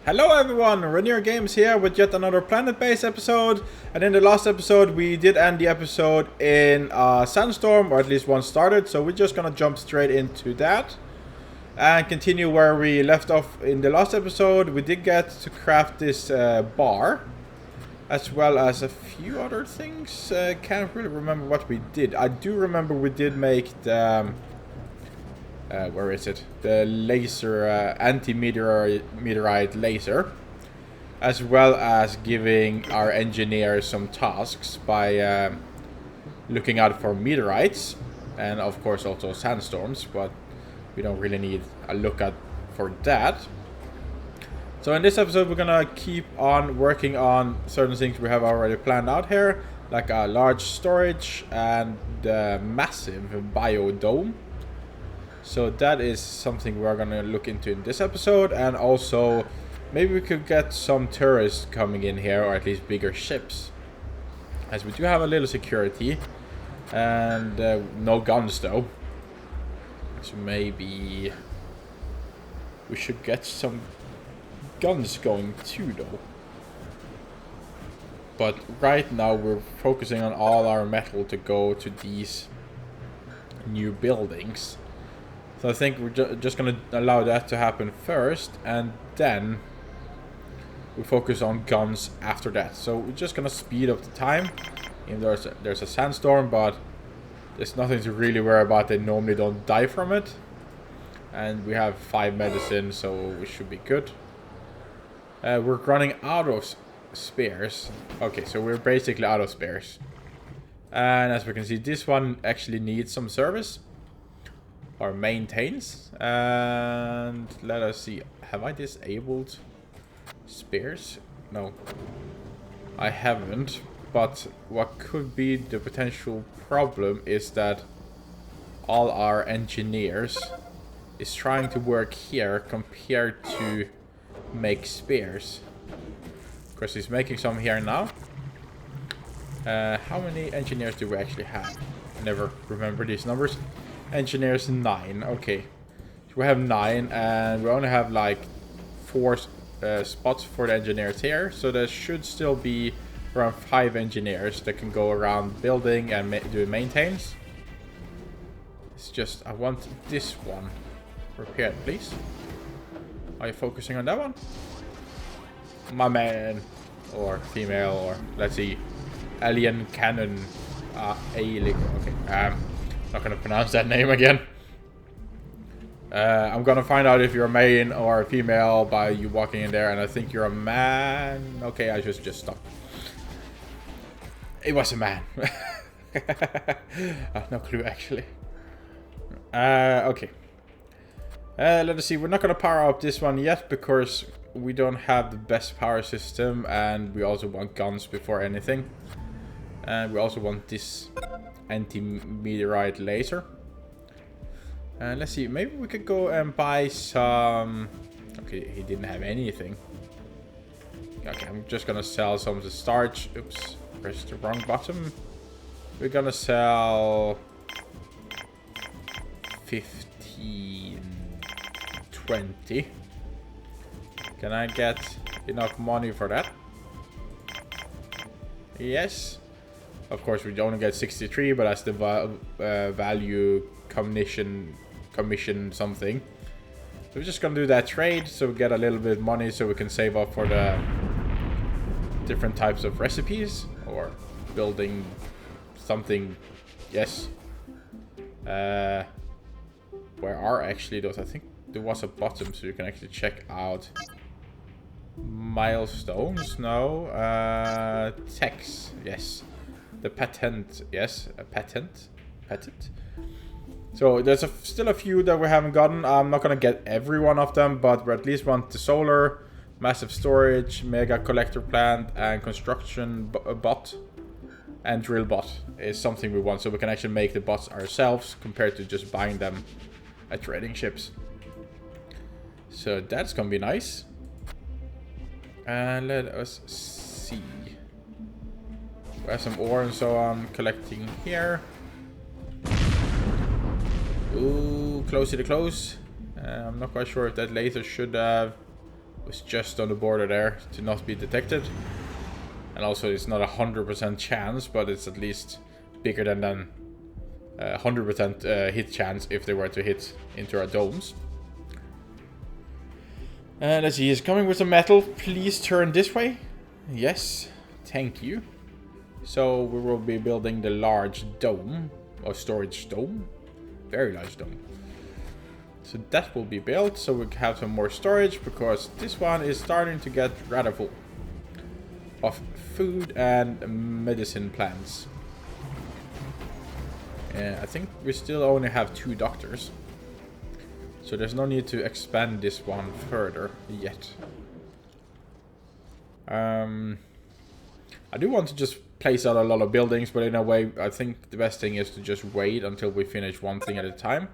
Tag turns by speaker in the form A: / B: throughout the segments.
A: Hello everyone, Rainier Games here with yet another Planetbase episode. And in the last episode we did end the episode in Sandstorm, or at least one started. So we're just gonna jump straight into that and continue where we left off in the last episode. We did get to craft this bar, as well as a few other things. Can't really remember what we did. I do remember we did make the... where is it? The laser, anti-meteorite laser. As well as giving our engineers some tasks by looking out for meteorites. And of course also sandstorms, but we don't really need a look at for that. So in this episode we're gonna keep on working on certain things we have already planned out here. Like a large storage and the massive biodome. So that is something we're gonna look into in this episode, and also maybe we could get some tourists coming in here, or at least bigger ships, as we do have a little security and no guns though. So maybe we should get some guns going too though. But right now we're focusing on all our metal to go to these new buildings. So I think we're just going to allow that to happen first, and then we focus on guns after that. So we're just going to speed up the time. Even though there's a sandstorm, but there's nothing to really worry about. They normally don't die from it. And we have 5 medicine, so we should be good. We're running out of spares. Okay, so we're basically out of spares. And as we can see, this one actually needs some service. Or maintains. And let us see. Have I disabled spares? No. I haven't. But what could be the potential problem is that all our engineers is trying to work here compared to make spares. Of course, he's making some here now. How many engineers do we actually have? I never remember these numbers. Engineers 9. Okay, so we have 9, and we only have like 4 spots for the engineers here, so there should still be around 5 engineers that can go around building and do maintains. It's just I want this one repaired, please. Are you focusing on that one, my man, or female, or let's see, alien cannon, alien? Okay, not gonna pronounce that name again. I'm gonna find out if you're a man or a female by you walking in there, and I think you're a man. Okay, I just stop. It was a man. No clue actually. Okay. Let us see. We're not gonna power up this one yet because we don't have the best power system, and we also want guns before anything. And we also want this anti-meteorite laser. And let's see, maybe we could go and buy some... Okay, he didn't have anything. Okay, I'm just gonna sell some of the starch. Oops, pressed the wrong button. We're gonna sell 15, 20. Can I get enough money for that? Yes. Of course, we only get 63, but that's the value commission something. So we're just gonna do that trade, so we get a little bit of money, so we can save up for the different types of recipes or building something. Yes. Where are actually those? I think there was a bottom, so you can actually check out milestones. No. Text. Yes. The patent, yes, a patent. So there's still a few that we haven't gotten. I'm not gonna get every one of them, but we at least want the solar, massive storage, mega collector plant, and construction bot, and drill bot is something we want, so we can actually make the bots ourselves compared to just buying them at trading ships. So that's gonna be nice. And let us see. We have some ore and so I'm collecting here. Ooh, close to the close. I'm not quite sure if that laser should have was just on the border there to not be detected. And also it's not 100% chance, but it's at least bigger than 100% hit chance if they were to hit into our domes. And let's see, he's coming with some metal. Please turn this way. Yes, thank you. So we will be building the large dome, or storage dome. Very large dome. So that will be built, so we can have some more storage, because this one is starting to get rather full of food and medicine plants. I think we still only have 2 doctors. So there's no need to expand this one further yet. I do want to just place out a lot of buildings, but in a way I think the best thing is to just wait until we finish one thing at a time.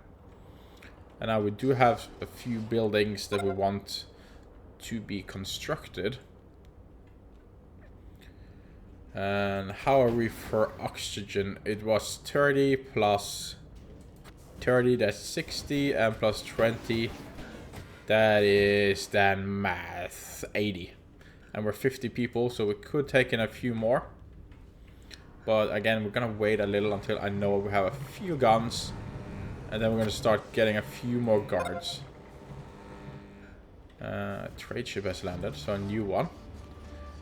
A: And now we do have a few buildings that we want to be constructed. And how are we for oxygen? It was 30 plus 30, that's 60, and plus 20, that is then math 80. And we're 50 people, so we could take in a few more. But again, we're gonna wait a little until I know we have a few guns. And then we're gonna start getting a few more guards. Trade ship has landed, so a new one.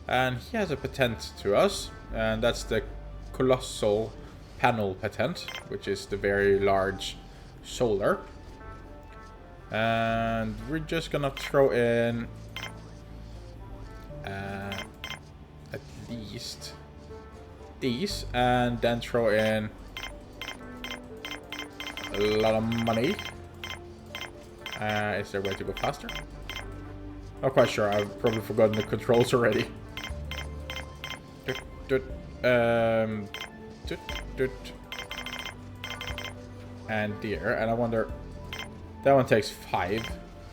A: And he has a patent to us, and that's the colossal panel patent, which is the very large solar. And we're just gonna throw in at least these, and then throw in a lot of money. Is there a way to go faster? Not quite sure, I've probably forgotten the controls already. And there, and I wonder, that one takes 5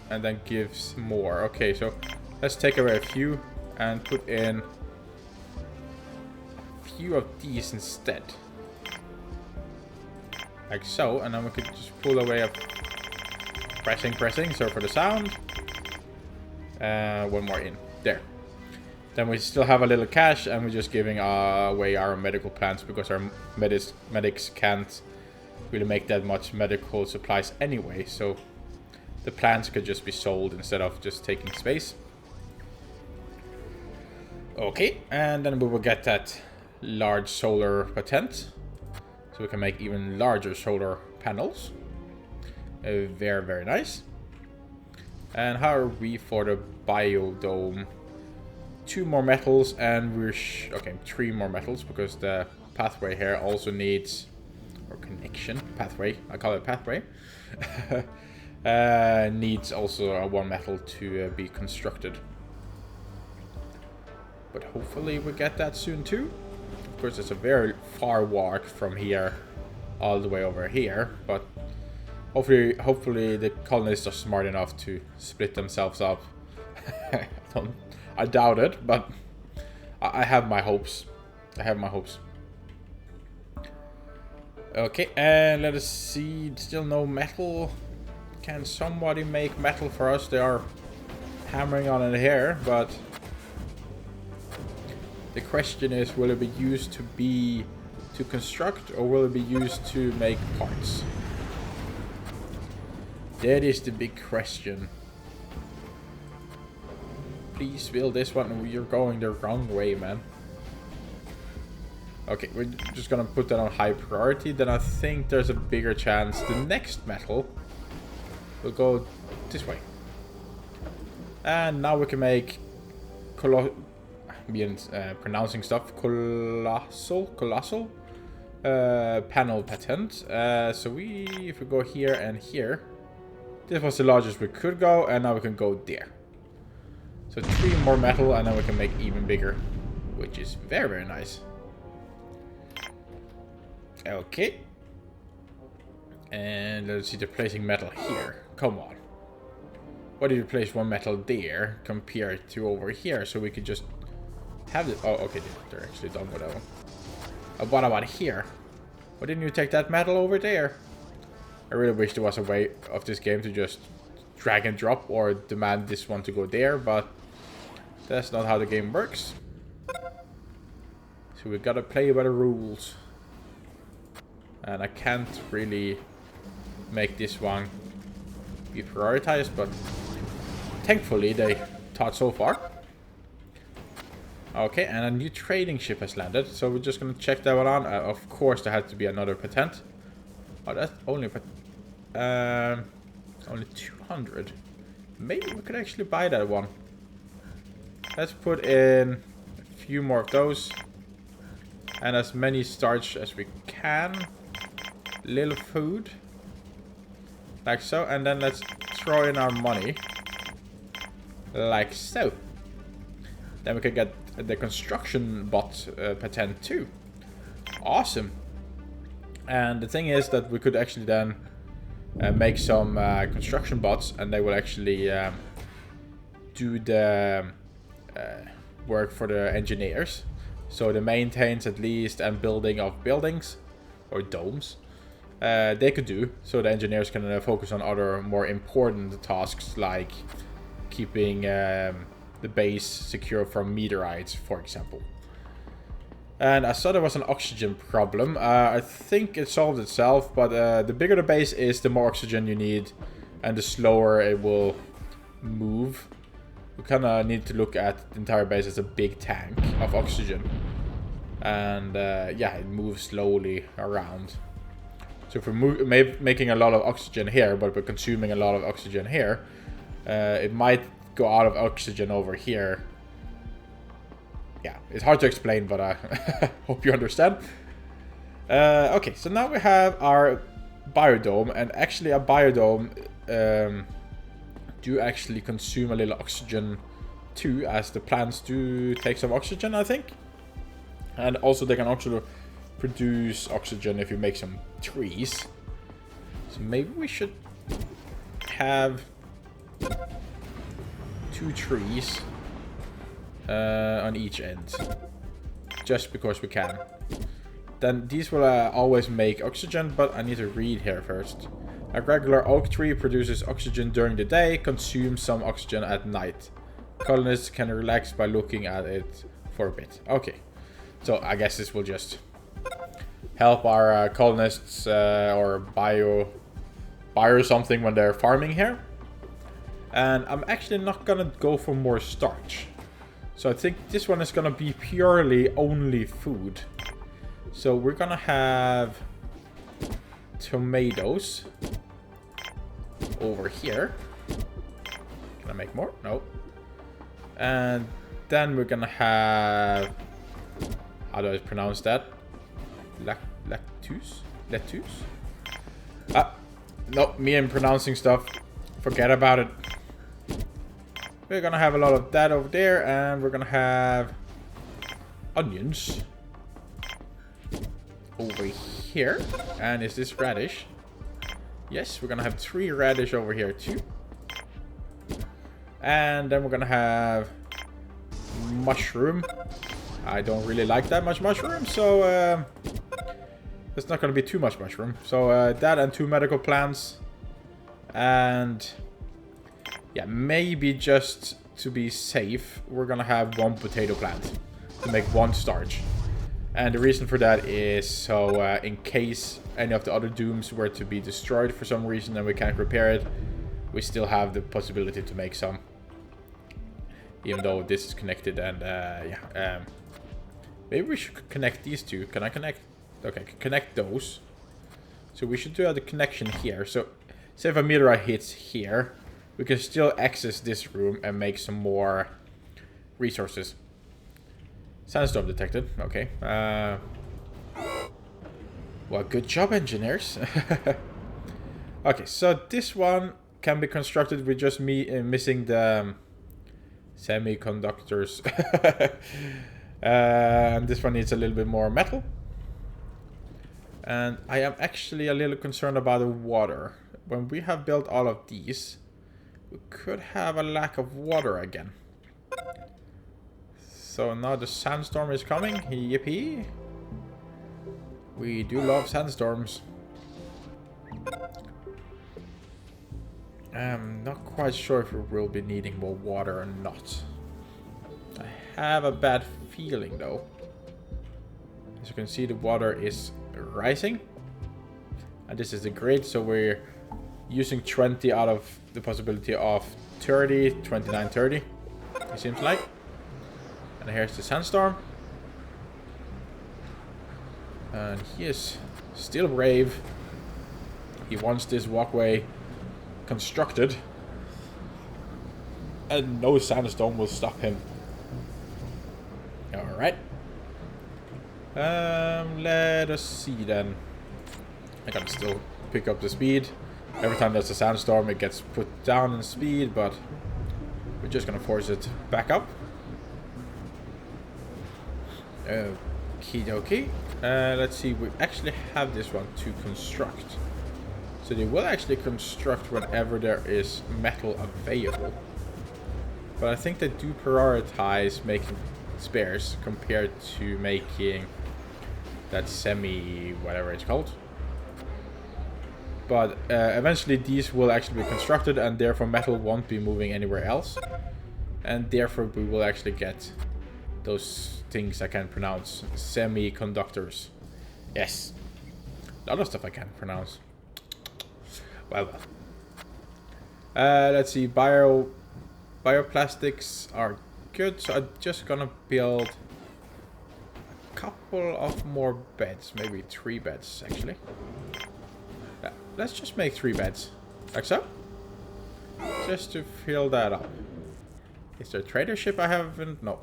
A: and then gives more. Okay, so let's take away a few and put in a few of these instead, like so, and then we could just pull away a pressing, so for the sound. One more in there. Then we still have a little cash, and we're just giving away our medical plants because our medics can't really make that much medical supplies anyway. So the plants could just be sold instead of just taking space. Okay, and then we will get that large solar patent, so we can make even larger solar panels. Very, very nice. And how are we for the biodome? 2 more metals, and we're okay, 3 more metals, because the pathway here also needs, or connection pathway, I call it pathway, needs also a 1 metal to be constructed. But hopefully we get that soon too. Of course, it's a very far walk from here all the way over here, but hopefully the colonists are smart enough to split themselves up. I doubt it, but I have my hopes. Okay, and let us see. Still no metal. Can somebody make metal for us? They are hammering on it here, but the question is, will it be used to construct, or will it be used to make parts? That is the big question. Please build this one. You're going the wrong way, man. Okay, we're just gonna put that on high priority. Then I think there's a bigger chance the next metal will go this way. And now we can make pronouncing stuff. Colossal panel patent. So if we go here and here, this was the largest we could go, and now we can go there. So 3 more metal, and then we can make even bigger, which is very, very nice. Okay. And let's see, the placing metal here. Come on. Why did you place 1 metal there compared to over here? So we could just have it. Oh, okay, they're actually done with that one. What about here? Why didn't you take that metal over there? I really wish there was a way of this game to just drag and drop or demand this one to go there, but that's not how the game works. So we gotta play by the rules. And I can't really make this one be prioritized, but thankfully they thought so far. Okay, and a new trading ship has landed, so we're just gonna check that one on. Of course, there had to be another patent. Oh, that's only only 200. Maybe we could actually buy that one. Let's put in a few more of those. And as many starch as we can. Little food. Like so. And then let's throw in our money. Like so. Then we can get the construction bot patent too. Awesome. And the thing is that we could actually then make some construction bots, and they will actually do the work for the engineers. So the maintains at least and building of buildings or domes they could do. So the engineers can focus on other more important tasks like keeping the base secure from meteorites, for example. And I saw there was an oxygen problem. I think it solved itself, but the bigger the base is, the more oxygen you need, and the slower it will move. We kind of need to look at the entire base as a big tank of oxygen. And yeah, it moves slowly around. So if we're making a lot of oxygen here, but we're consuming a lot of oxygen here, it might go out of oxygen over here. Yeah, it's hard to explain, but I hope you understand. Okay, so now we have our biodome, and actually a biodome do actually consume a little oxygen too, as the plants do take some oxygen, I think. And also they can actually produce oxygen if you make some trees. So maybe we should have 2 trees on each end, just because we can. Then these will always make oxygen, but I need to read here first. A regular oak tree produces oxygen during the day, consumes some oxygen at night. Colonists can relax by looking at it for a bit. Okay, so I guess this will just help our colonists or bio something when they're farming here. And I'm actually not gonna go for more starch. So I think this one is gonna be purely only food. So we're gonna have tomatoes over here. Can I make more? No. And then we're gonna have, how do I pronounce that? Lettuce? Ah, no, me and pronouncing stuff. Forget about it. We're gonna have a lot of that over there, and we're gonna have onions over here. And is this radish? Yes, we're gonna have 3 radish over here too. And then we're gonna have mushroom. I don't really like that much mushroom, so it's not gonna be too much mushroom. So that and 2 medical plants. And yeah, maybe just to be safe, we're gonna have 1 potato plant to make 1 starch. And the reason for that is so in case any of the other dooms were to be destroyed for some reason and we can't repair it, we still have the possibility to make some. Even though this is connected, and yeah. Maybe we should connect these 2. Can I connect? Okay, connect those. So we should do the connection here. So say if a meteorite hits here, we can still access this room and make some more resources. Sandstorm detected. Okay. Well, good job, engineers. Okay, so this one can be constructed with just me missing the semiconductors. And this one needs a little bit more metal. And I am actually a little concerned about the water. When we have built all of these, we could have a lack of water again. So now the sandstorm is coming. Yippee. We do love sandstorms. I'm not quite sure if we will be needing more water or not. I have a bad feeling though. As you can see, the water is rising. And this is the grid, so we're using 20 out of the possibility of 30, 29, 30. It seems like. And here's the Sandstorm. And he is still brave. He wants this walkway constructed. And no sandstorm will stop him. Alright. Let us see then. I can still pick up the speed. Every time there's a sandstorm it gets put down in speed, but we're just gonna force it back up. Okie dokie. Let's see, we actually have this one to construct. So they will actually construct whenever there is metal available. But I think they do prioritize making spares compared to making that semi whatever it's called. But eventually these will actually be constructed, and therefore metal won't be moving anywhere else. And therefore we will actually get those things I can't pronounce. Semiconductors. Yes. A lot of stuff I can't pronounce. Well. Let's see. Bioplastics are good. So I'm just gonna build a couple of more beds. Maybe 3 beds actually. Yeah, let's just make 3 beds. Like so. Just to fill that up. Is there a trader ship I haven't? No.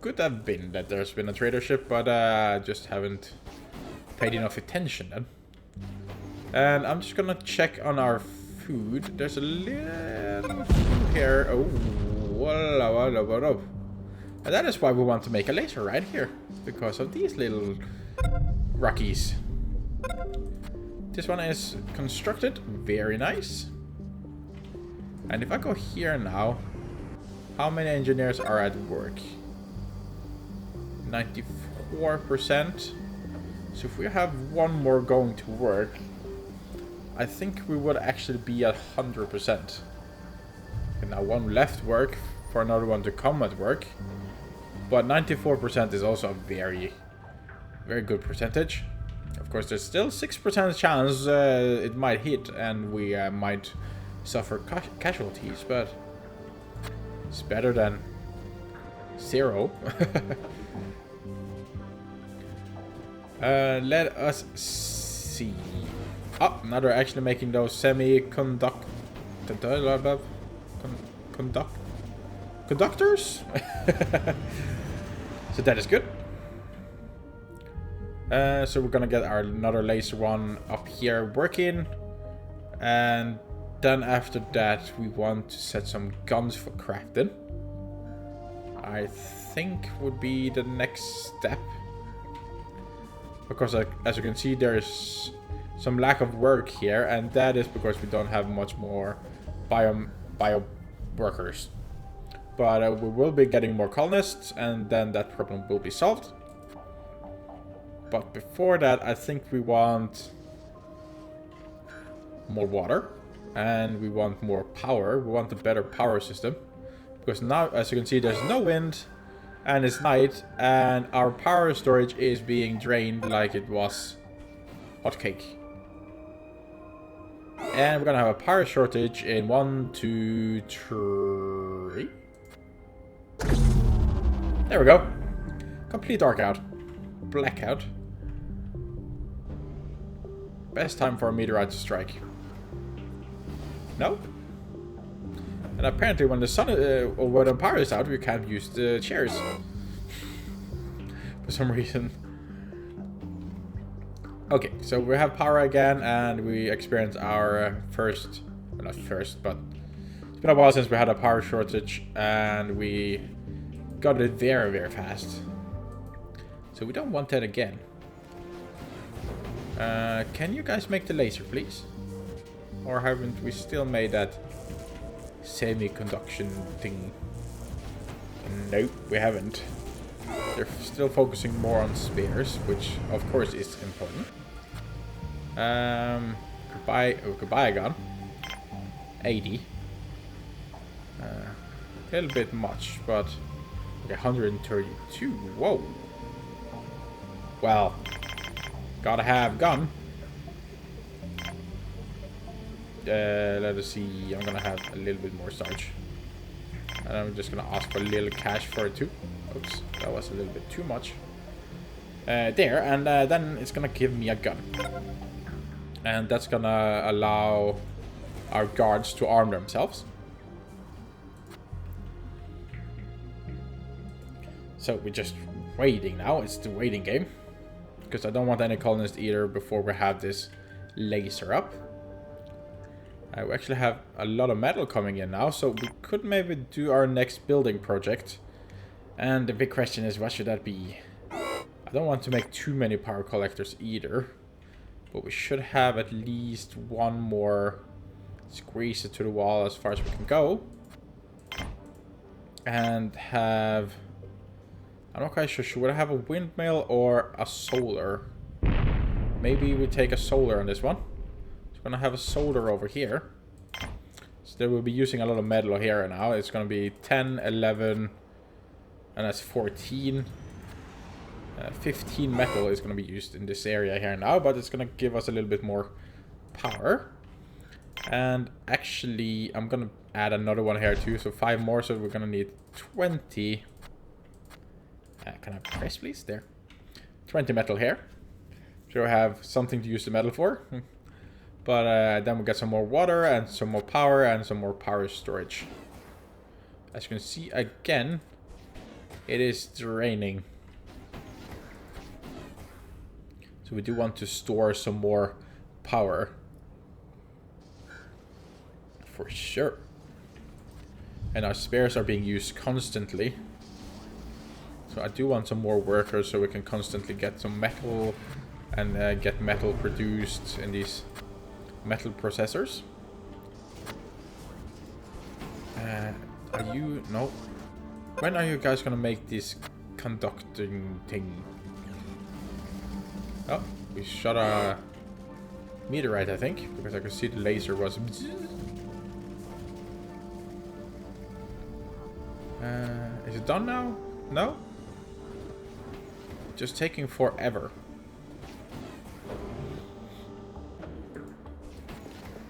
A: Could have been that there's been a trader ship, but just haven't paid enough attention then. And I'm just gonna check on our food. There's a little food here. Oh, whoa. And that is why we want to make a laser right here, because of these little rockies. This one is constructed, very nice. And if I go here now, how many engineers are at work? 94%. So if we have one more going to work, I think we would actually be at 100%. And now one left work for another one to come at work. But 94% is also a very, very good percentage. Of course, there's still 6% chance it might hit and we might suffer casualties, but it's better than 0. Let us see. Oh, now they're actually making those conductors. So that is good. So we're gonna get our another laser one up here working, and then after that we want to set some guns for crafting. I think would be the next step, because as you can see there's some lack of work here, and that is because we don't have much more bio workers. But we will be getting more colonists, and then that problem will be solved. But before that, I think we want more water, and we want more power. We want a better power system, because now, as you can see, there's no wind, and it's night, and our power storage is being drained like it was hotcake. And we're gonna have a power shortage in 1, 2, 3. There we go. Complete darkout. Blackout. Best time for a meteorite to strike. Nope. And apparently when the sun or when the power is out, we can't use the chairs. For some reason. Okay, so we have power again, and we experienced our first, well, not first, but it's been a while since we had a power shortage, and we got it very, very fast. So we don't want that again. Can you guys make the laser, please? Or haven't we still made that semi-conduction thing? Nope, we haven't. They're still focusing more on spares, which of course is important. Goodbye again. 80. A little bit much, but okay, 132. Whoa. Well, gotta have gun. Let us see. I'm gonna have a little bit more starch, and I'm just gonna ask for a little cash for it too. Oops, that was a little bit too much. There, and then it's gonna give me a gun, and that's gonna allow our guards to arm themselves. So we're just waiting now. It's the waiting game, because I don't want any colonists either before we have this laser up. We actually have a lot of metal coming in now, so we could maybe do our next building project. And the big question is, what should that be? I don't want to make too many power collectors either, but we should have at least one more. Squeeze it to the wall as far as we can go. And have... I'm not quite sure. Should we have a windmill or a solar? Maybe we take a solar on this one. We're gonna have a solar over here. So they will be using a lot of metal here now. It's gonna be 10, 11, and that's 14. 15 metal is gonna be used in this area here now, but it's gonna give us a little bit more power. And actually, I'm gonna add another one here too, so 5 more, so we're gonna need 20. Can I have press, please? There. 20 metal here. So I have something to use the metal for. But then we get some more water and some more power and some more power storage. As you can see again, it is draining. So we do want to store some more power. For sure. And our spares are being used constantly. So I do want some more workers so we can constantly get some metal and get metal produced in these metal processors. Are you... No. When are you guys gonna make this conducting thing? Oh, we shot a meteorite, I think, because I could see the laser was... is it done now? No? Just taking forever.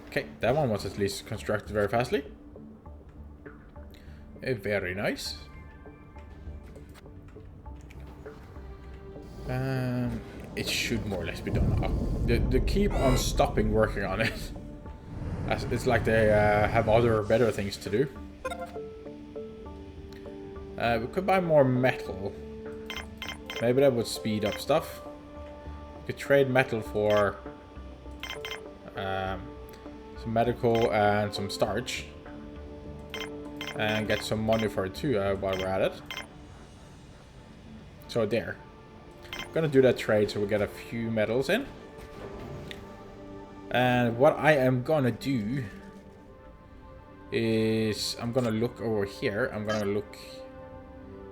A: Okay, that one was at least constructed very fastly. Very nice. It should more or less be done now. They keep on stopping working on it. As it's like they have other better things to do. We could buy more metal. Maybe that would speed up stuff. We could trade metal for some medical and some starch. And get some money for it too while we're at it. So there. I'm gonna do that trade so we get a few metals in. And what I am gonna do is I'm gonna look over here. I'm gonna look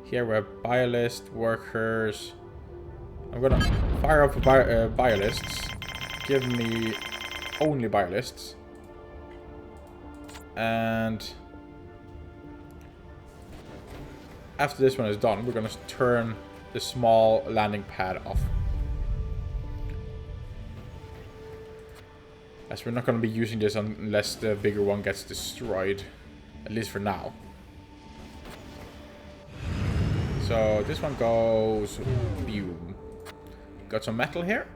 A: here. We have biolist workers. I'm gonna fire up biolists. Give me only biolists. And after this one is done, we're gonna turn the small landing pad off. As we're not gonna be using this unless the bigger one gets destroyed. At least for now. So this one goes... Boom. Got some metal here.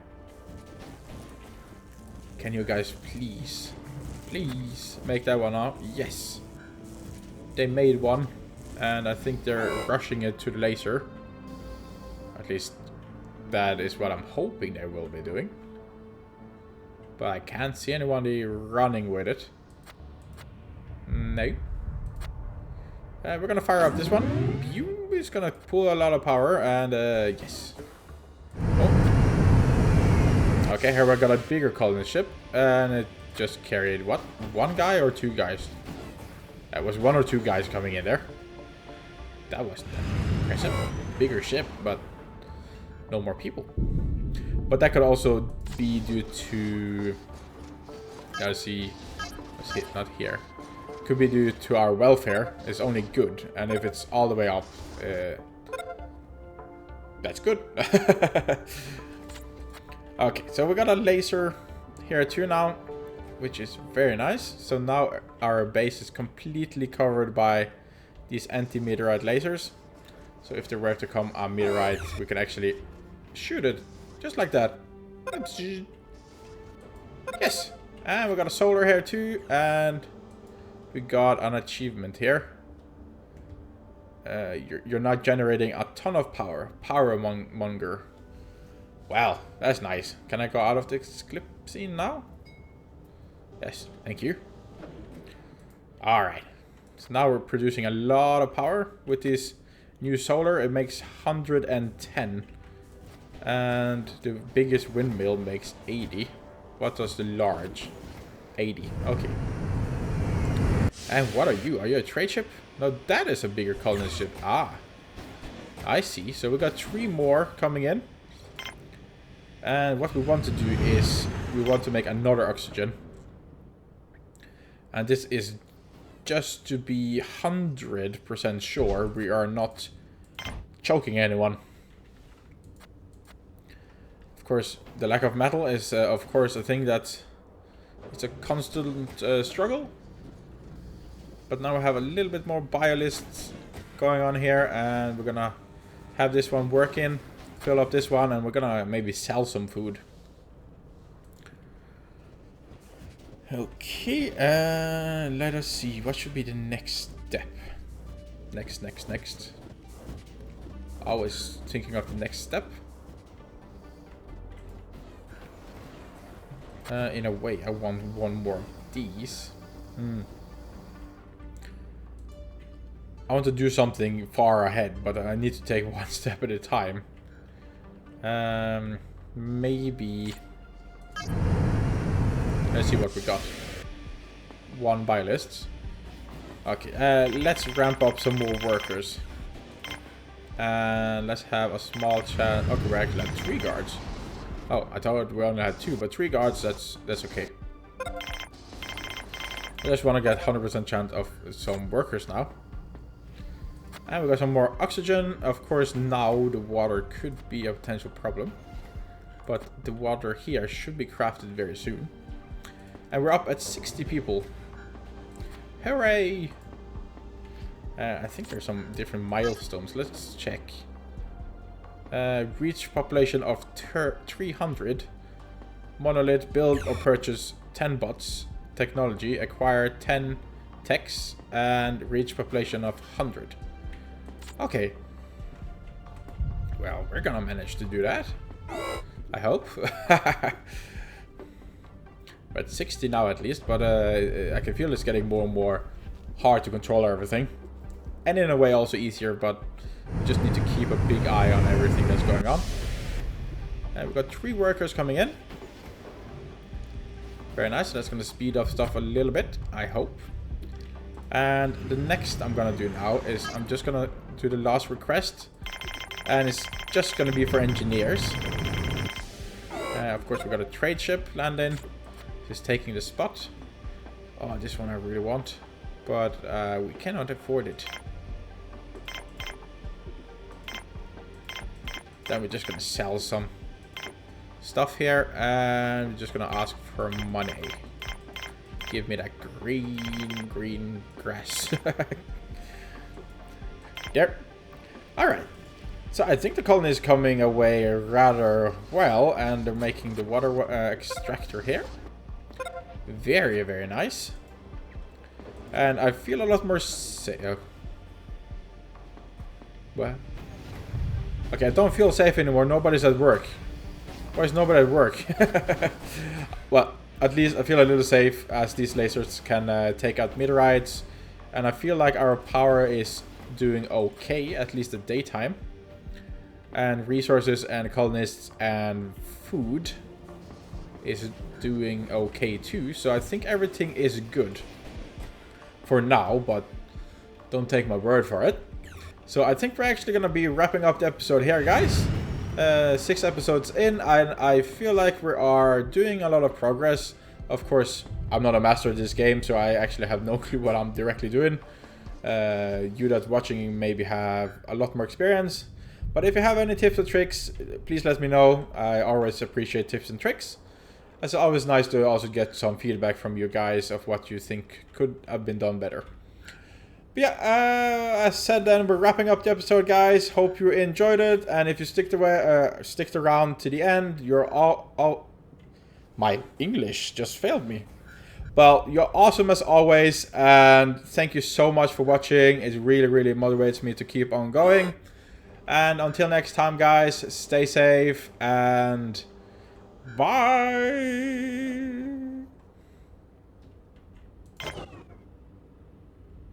A: Can you guys please make that one up? Yes. They made one. And I think they're rushing it to the laser. At least that is what I'm hoping they will be doing. But I can't see anybody running with it. No. We're gonna fire up this one. It's gonna pull a lot of power and yes. Oh. Okay, here we got a bigger colony ship. And it just carried what? One guy or two guys? That was one or two guys coming in there. That was impressive. Bigger ship, but no more people. But that could also be due to... Gotta see... Let's hit, not here. could be due to our welfare is only good. And if it's all the way up, that's good. Okay, so we got a laser here too now, which is very nice. So now our base is completely covered by these anti-meteorite lasers. So if there were to come a meteorite, we can actually shoot it just like that. Yes, and we got a solar here too, and we got an achievement here. You're not generating a ton of power. Power monger. Wow, that's nice. Can I go out of this clip scene now? Yes, thank you. Alright. So now we're producing a lot of power with this new solar. It makes 110. And the biggest windmill makes 80. What does the large? 80. Okay. And what are you? Are you a trade ship? No, that is a bigger colonist ship. Ah. I see. So we got 3 more coming in. And what we want to do is we want to make another oxygen. And this is just to be 100% sure we are not choking anyone. Of course, the lack of metal is of course a thing that it's a constant struggle. But now we have a little bit more biolists going on here, and we're gonna have this one working, fill up this one, and we're gonna maybe sell some food. Okay, let us see. What should be the next step? Next. Always thinking of the next step. In a way, I want one more of these. I want to do something far ahead, but I need to take one step at a time. Maybe... Let's see what we got. 1 biolist. Okay, let's ramp up some more workers. And let's have a small chat. Okay, we actually have 3 guards. Oh, I thought we only had 2, but 3 guards, that's okay. I just want to get 100% chance of some workers now. And we got some more oxygen. Of course, now the water could be a potential problem. But the water here should be crafted very soon. And we're up at 60 people. Hooray! I think there's some different milestones. Let's check. Reach population of 300. Monolith, build or purchase 10 bots. Technology, acquire 10 techs. And reach population of 100. Okay. Well, we're gonna manage to do that. I hope. We're at 60 now at least, but I can feel it's getting more and more hard to control everything. And in a way also easier, but we just need to keep a big eye on everything that's going on. And we've got 3 workers coming in. Very nice. That's going to speed up stuff a little bit, I hope. And the next I'm going to do now is I'm just going to do the last request. And it's just going to be for engineers. Of course, we got a trade ship landing. Just taking the spot. Oh, this one I really want. But we cannot afford it. Then we're just going to sell some stuff here. And we're just going to ask for money. Give me that green grass. There. Alright. So I think the colony is coming away rather well. And they're making the water extractor here. Very, very nice. And I feel a lot more safe. What? Okay, I don't feel safe anymore. Nobody's at work. Why is nobody at work? Well, at least I feel a little safe as these lasers can take out meteorites. And I feel like our power is doing okay, at least at daytime. And resources and colonists and food is doing okay too. So I think everything is good for now, but don't take my word for it. So I think we're actually going to be wrapping up the episode here, guys. 6 episodes in, and I feel like we are doing a lot of progress. Of course, I'm not a master of this game, so I actually have no clue what I'm directly doing. You that watching maybe have a lot more experience. But if you have any tips or tricks, please let me know. I always appreciate tips and tricks. It's always nice to also get some feedback from you guys of what you think could have been done better. But yeah, as said, then we're wrapping up the episode, guys. Hope you enjoyed it, and if you sticked around to the end, you're all my English just failed me. Well, you're awesome as always, and thank you so much for watching. It really, really motivates me to keep on going. And until next time, guys, stay safe and bye.